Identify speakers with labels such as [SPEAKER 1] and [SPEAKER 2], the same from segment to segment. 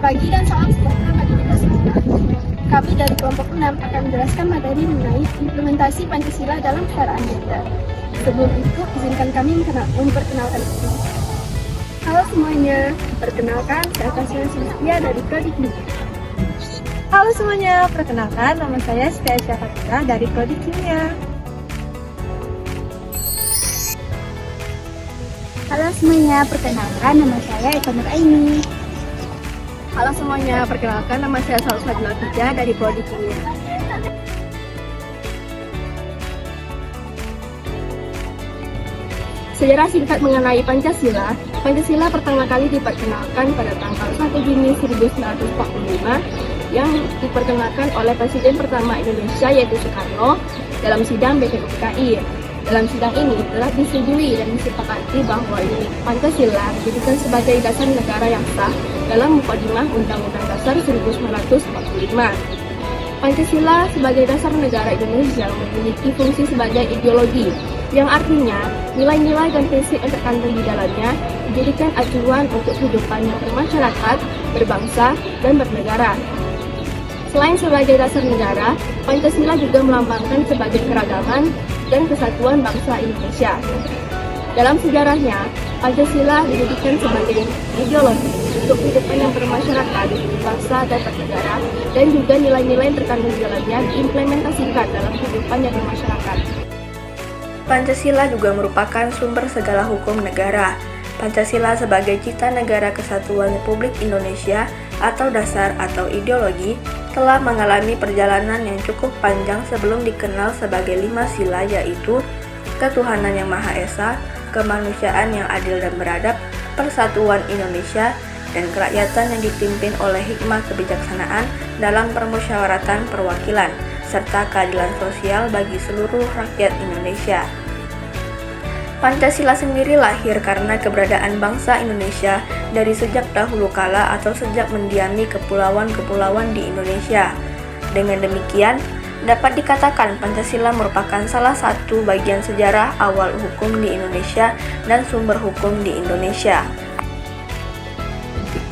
[SPEAKER 1] pagi dan salam sejahtera bagi kita semua. Kami dari kelompok 6 akan menjelaskan materi mengenai implementasi Pancasila dalam kesetaraan gender. Sebelum itu, izinkan kami memperkenalkan diri. Halo semuanya, perkenalkan saya Tasya Sylvia dari Prodi Kimia.
[SPEAKER 2] Halo semuanya, perkenalkan nama saya Setia Syafatika dari Prodi Kimia.
[SPEAKER 3] Halo semuanya, perkenalkan nama saya Eka Nur Aini.
[SPEAKER 1] Halo semuanya, perkenalkan nama saya Salsa Dinatija dari Prodi Kimia. Sejarah singkat mengenai Pancasila. Pancasila pertama kali diperkenalkan pada tanggal 1 Juni 1945 yang diperkenalkan oleh Presiden pertama Indonesia yaitu Soekarno dalam sidang BPUPKI. Dalam sidang ini telah disetujui dan disepakati bahwa Pancasila dijadikan sebagai dasar negara yang sah dalam Mukadimah Undang-Undang Dasar 1945. Pancasila sebagai dasar negara Indonesia memiliki fungsi sebagai ideologi, yang artinya nilai-nilai dan prinsip yang terkandung di dalamnya dijadikan acuan untuk kehidupan yang bermasyarakat, berbangsa, dan bernegara. Selain sebagai dasar negara, Pancasila juga melambangkan sebagai keragaman dan kesatuan bangsa Indonesia. Dalam sejarahnya, Pancasila dijadikan sebagai ideologi untuk kehidupan yang bermasyarakat, bangsa, dan bernegara, dan juga nilai-nilai yang terkandung di dalamnya diimplementasikan dalam kehidupan yang bermasyarakat.
[SPEAKER 4] Pancasila juga merupakan sumber segala hukum negara. Pancasila sebagai Cita Negara Kesatuan Republik Indonesia atau dasar atau ideologi telah mengalami perjalanan yang cukup panjang sebelum dikenal sebagai 5 sila, yaitu ketuhanan yang Maha Esa, kemanusiaan yang adil dan beradab, persatuan Indonesia, dan kerakyatan yang dipimpin oleh hikmah kebijaksanaan dalam permusyawaratan perwakilan, serta keadilan sosial bagi seluruh rakyat Indonesia. Pancasila sendiri lahir karena keberadaan bangsa Indonesia dari sejak dahulu kala atau sejak mendiami kepulauan-kepulauan di Indonesia. Dengan demikian, dapat dikatakan Pancasila merupakan salah satu bagian sejarah awal hukum di Indonesia dan sumber hukum di Indonesia.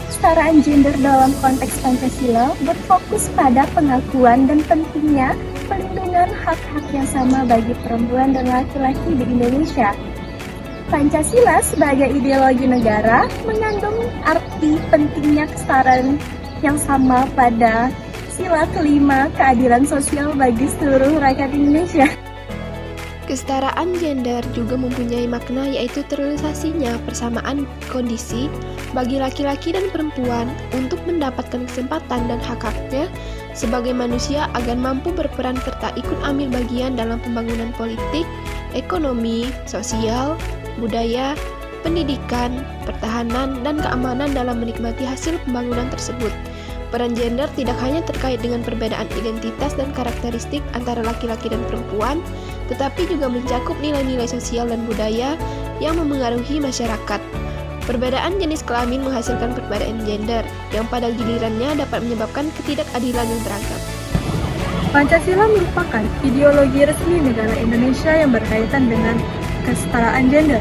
[SPEAKER 3] Kesetaraan gender dalam konteks Pancasila berfokus pada pengakuan dan pentingnya pelindungan hak-hak yang sama bagi perempuan dan laki-laki di Indonesia. Pancasila sebagai ideologi negara mengandung arti pentingnya kesetaraan yang sama pada sila kelima, keadilan sosial bagi seluruh rakyat Indonesia.
[SPEAKER 5] Kesetaraan gender juga mempunyai makna, yaitu terrealisasinya persamaan kondisi bagi laki-laki dan perempuan untuk mendapatkan kesempatan dan hak-haknya sebagai manusia agar mampu berperan serta ikut ambil bagian dalam pembangunan politik, ekonomi, sosial, budaya, pendidikan, pertahanan, dan keamanan dalam menikmati hasil pembangunan tersebut. Peran gender tidak hanya terkait dengan perbedaan identitas dan karakteristik antara laki-laki dan perempuan, tetapi juga mencakup nilai-nilai sosial dan budaya yang memengaruhi masyarakat. Perbedaan jenis kelamin menghasilkan perbedaan gender, yang pada gilirannya dapat menyebabkan ketidakadilan yang beragam.
[SPEAKER 2] Pancasila merupakan ideologi resmi negara Indonesia yang berkaitan dengan kesetaraan gender.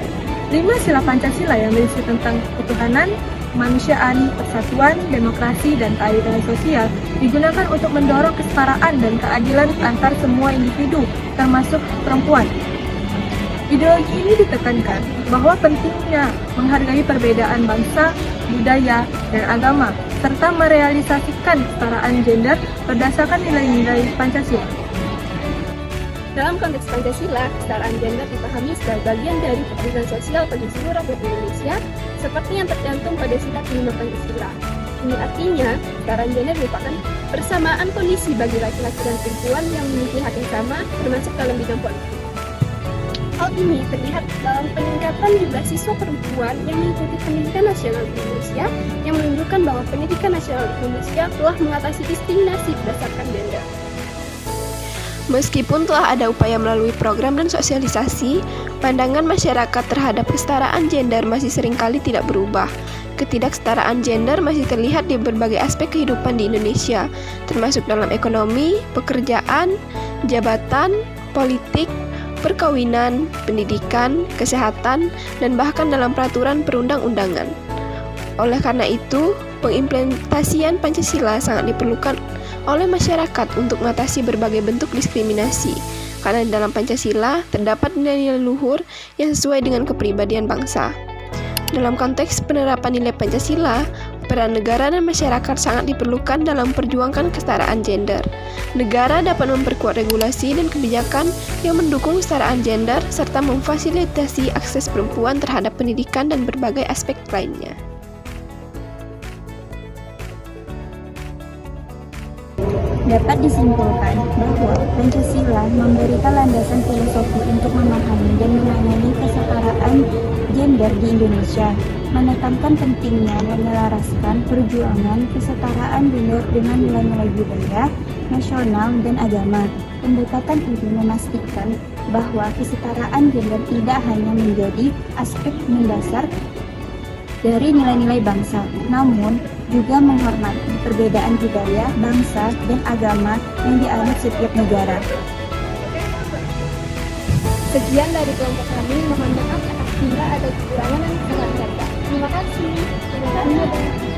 [SPEAKER 2] 5 sila Pancasila yang berisi tentang ketuhanan, kemanusiaan, persatuan, demokrasi, dan keadilan sosial digunakan untuk mendorong kesetaraan dan keadilan antar semua individu, termasuk perempuan. Ideologi ini ditekankan bahwa pentingnya menghargai perbedaan bangsa, budaya, dan agama, serta merealisasikan kesetaraan gender berdasarkan nilai-nilai Pancasila.
[SPEAKER 1] Dalam konteks Pancasila, kesetaraan gender dipahami sebagai bagian dari keadilan sosial bagi seluruh rakyat Indonesia, seperti yang tercantum pada sila kelima Pancasila. Ini artinya, kesetaraan gender merupakan persamaan kondisi bagi laki-laki dan perempuan yang memiliki hak yang sama, termasuk dalam bidang politik. Hal ini terlihat dalam peningkatan jumlah siswa perempuan yang mengikuti pendidikan nasional di Indonesia, yang menunjukkan bahwa pendidikan nasional di Indonesia telah mengatasi diskriminasi berdasarkan gender.
[SPEAKER 5] Meskipun telah ada upaya melalui program dan sosialisasi, pandangan masyarakat terhadap kesetaraan gender masih seringkali tidak berubah. Ketidaksetaraan gender masih terlihat di berbagai aspek kehidupan di Indonesia, termasuk dalam ekonomi, pekerjaan, jabatan, politik, perkawinan, pendidikan, kesehatan, dan bahkan dalam peraturan perundang-undangan. Oleh karena itu, pengimplementasian Pancasila sangat diperlukan oleh masyarakat untuk mengatasi berbagai bentuk diskriminasi, karena di dalam Pancasila terdapat nilai-nilai luhur yang sesuai dengan kepribadian bangsa. Dalam konteks penerapan nilai Pancasila, peran negara dan masyarakat sangat diperlukan dalam memperjuangkan kesetaraan gender. Negara dapat memperkuat regulasi dan kebijakan yang mendukung kesetaraan gender serta memfasilitasi akses perempuan terhadap pendidikan dan berbagai aspek lainnya.
[SPEAKER 3] Dapat disimpulkan bahwa Pancasila memberikan landasan filosofi untuk memahami dan menangani kesetaraan gender di Indonesia, menekankan pentingnya menyelaraskan perjuangan kesetaraan gender dengan nilai-nilai budaya, nasional, dan agama. Pendekatan ini memastikan bahwa kesetaraan gender tidak hanya menjadi aspek mendasar dari nilai-nilai bangsa, namun juga menghormati perbedaan budaya, bangsa, dan agama yang dianut setiap negara.
[SPEAKER 1] Sekian dari kelompok kami, mohon maaf apabila ada kekurangan dan kesalahan kata. Terima kasih.